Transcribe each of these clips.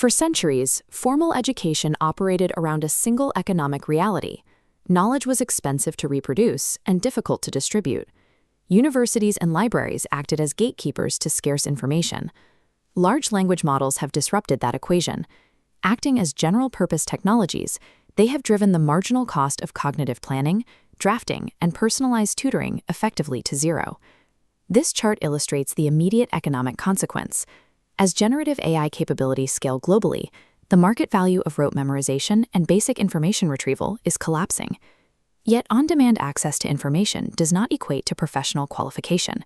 For centuries, formal education operated around a single economic reality. Knowledge was expensive to reproduce and difficult to distribute. Universities and libraries acted as gatekeepers to scarce information. Large language models have disrupted that equation. Acting as general-purpose technologies, they have driven the marginal cost of cognitive planning, drafting, and personalized tutoring effectively to zero. This chart illustrates the immediate economic consequence. As generative AI capabilities scale globally, the market value of rote memorization and basic information retrieval is collapsing. Yet on-demand access to information does not equate to professional qualification.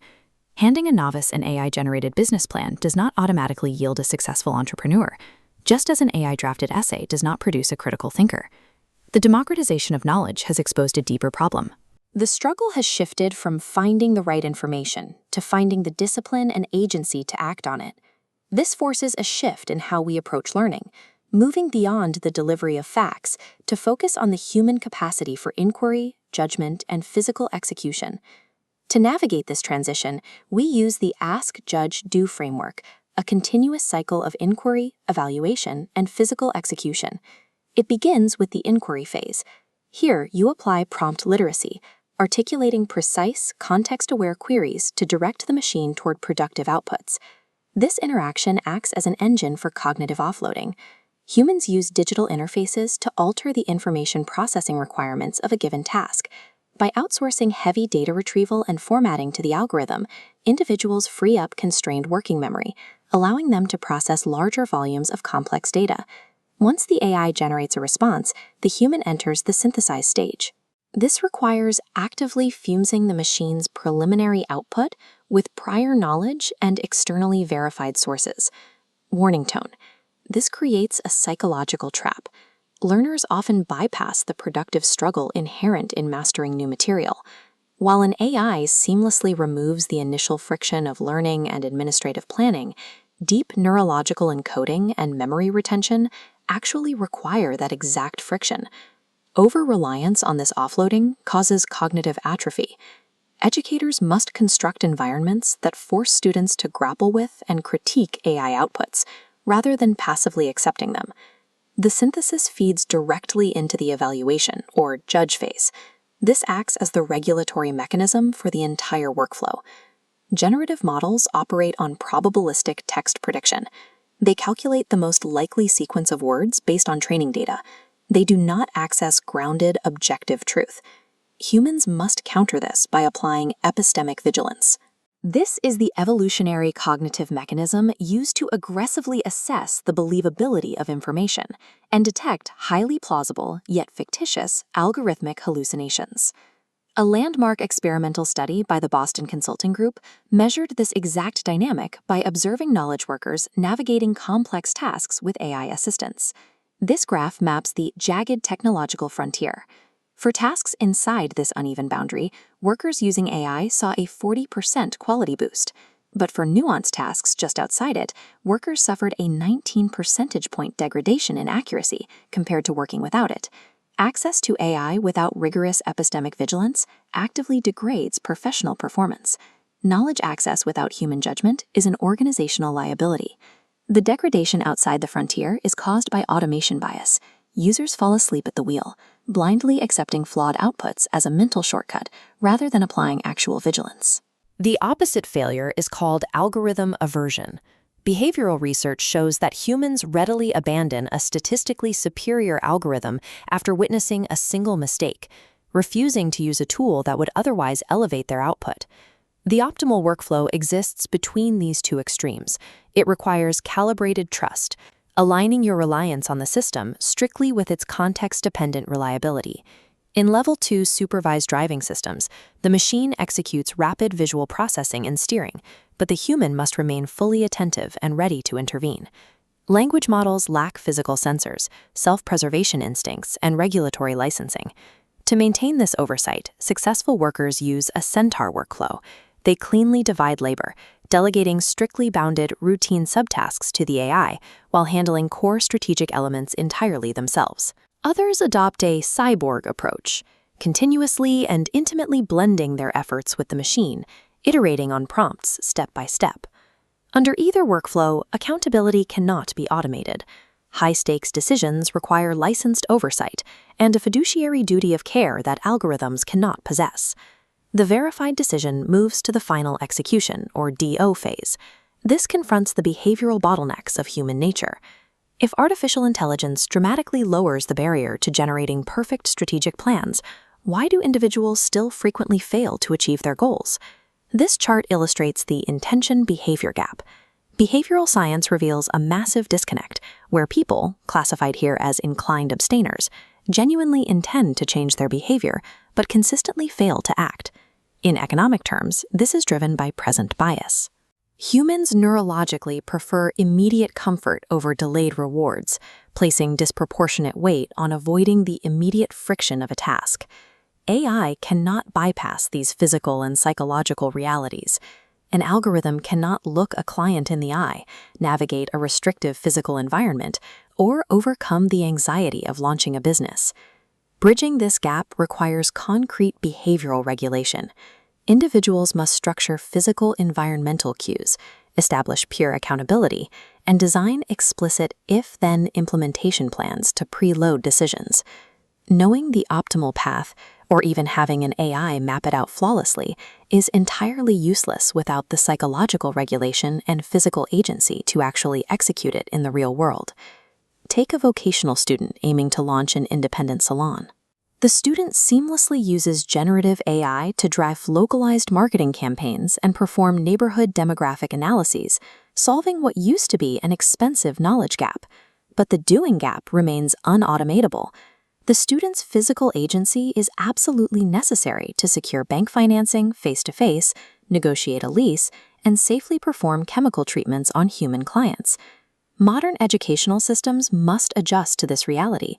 Handing a novice an AI-generated business plan does not automatically yield a successful entrepreneur, just as an AI-drafted essay does not produce a critical thinker. The democratization of knowledge has exposed a deeper problem. The struggle has shifted from finding the right information to finding the discipline and agency to act on it. This forces a shift in how we approach learning, moving beyond the delivery of facts to focus on the human capacity for inquiry, judgment, and physical execution. To navigate this transition, we use the Ask, Judge, Do framework, a continuous cycle of inquiry, evaluation, and physical execution. It begins with the inquiry phase. Here, you apply prompt literacy, articulating precise, context-aware queries to direct the machine toward productive outputs. This interaction acts as an engine for cognitive offloading. Humans use digital interfaces to alter the information processing requirements of a given task. By outsourcing heavy data retrieval and formatting to the algorithm, individuals free up constrained working memory, allowing them to process larger volumes of complex data. Once the AI generates a response, the human enters the synthesize stage. This requires actively fusing the machine's preliminary output with prior knowledge and externally verified sources. Warning tone. This creates a psychological trap. Learners often bypass the productive struggle inherent in mastering new material. While an AI seamlessly removes the initial friction of learning and administrative planning, deep neurological encoding and memory retention actually require that exact friction. Over-reliance on this offloading causes cognitive atrophy. Educators must construct environments that force students to grapple with and critique AI outputs, rather than passively accepting them. The synthesis feeds directly into the evaluation, or judge phase. This acts as the regulatory mechanism for the entire workflow. Generative models operate on probabilistic text prediction. They calculate the most likely sequence of words based on training data. They do not access grounded, objective truth. Humans must counter this by applying epistemic vigilance. This is the evolutionary cognitive mechanism used to aggressively assess the believability of information and detect highly plausible, yet fictitious, algorithmic hallucinations. A landmark experimental study by the Boston Consulting Group measured this exact dynamic by observing knowledge workers navigating complex tasks with AI assistance. This graph maps the jagged technological frontier. For tasks inside this uneven boundary, workers using AI saw a 40% quality boost. But for nuanced tasks just outside it, workers suffered a 19 percentage point degradation in accuracy compared to working without it. Access to AI without rigorous epistemic vigilance actively degrades professional performance. Knowledge access without human judgment is an organizational liability. The degradation outside the frontier is caused by automation bias. Users fall asleep at the wheel, blindly accepting flawed outputs as a mental shortcut rather than applying actual vigilance. The opposite failure is called algorithm aversion. Behavioral research shows that humans readily abandon a statistically superior algorithm after witnessing a single mistake, refusing to use a tool that would otherwise elevate their output. The optimal workflow exists between these two extremes. It requires calibrated trust, aligning your reliance on the system strictly with its context-dependent reliability. In Level 2 supervised driving systems, the machine executes rapid visual processing and steering, but the human must remain fully attentive and ready to intervene. Language models lack physical sensors, self-preservation instincts, and regulatory licensing. To maintain this oversight, successful workers use a centaur workflow. They cleanly divide labor, delegating strictly bounded, routine subtasks to the AI while handling core strategic elements entirely themselves. Others adopt a cyborg approach, continuously and intimately blending their efforts with the machine, iterating on prompts step by step. Under either workflow, accountability cannot be automated. High-stakes decisions require licensed oversight and a fiduciary duty of care that algorithms cannot possess. The verified decision moves to the final execution, or DO phase. This confronts the behavioral bottlenecks of human nature. If artificial intelligence dramatically lowers the barrier to generating perfect strategic plans, why do individuals still frequently fail to achieve their goals? This chart illustrates the intention-behavior gap. Behavioral science reveals a massive disconnect where people, classified here as inclined abstainers, genuinely intend to change their behavior but consistently fail to act. In economic terms, this is driven by present bias. Humans neurologically prefer immediate comfort over delayed rewards, placing disproportionate weight on avoiding the immediate friction of a task. AI cannot bypass these physical and psychological realities. An algorithm cannot look a client in the eye, navigate a restrictive physical environment, or overcome the anxiety of launching a business. Bridging this gap requires concrete behavioral regulation. Individuals must structure physical environmental cues, establish peer accountability, and design explicit if-then implementation plans to preload decisions. Knowing the optimal path, or even having an AI map it out flawlessly, is entirely useless without the psychological regulation and physical agency to actually execute it in the real world. Take a vocational student aiming to launch an independent salon. The student seamlessly uses generative AI to drive localized marketing campaigns and perform neighborhood demographic analyses, solving what used to be an expensive knowledge gap. But the doing gap remains unautomatable. The student's physical agency is absolutely necessary to secure bank financing face-to-face, negotiate a lease, and safely perform chemical treatments on human clients. Modern educational systems must adjust to this reality.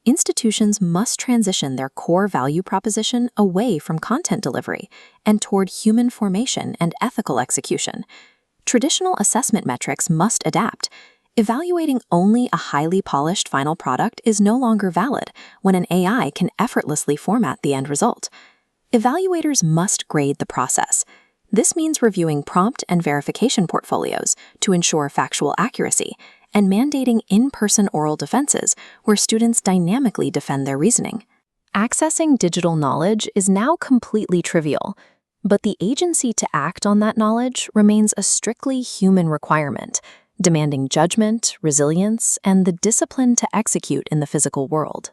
Institutions must transition their core value proposition away from content delivery and toward human formation and ethical execution. Traditional assessment metrics must adapt. Evaluating only a highly polished final product is no longer valid when an AI can effortlessly format the end result. Evaluators must grade the process. This means reviewing prompt and verification portfolios to ensure factual accuracy and mandating in-person oral defenses where students dynamically defend their reasoning. Accessing digital knowledge is now completely trivial, but the agency to act on that knowledge remains a strictly human requirement, demanding judgment, resilience, and the discipline to execute in the physical world.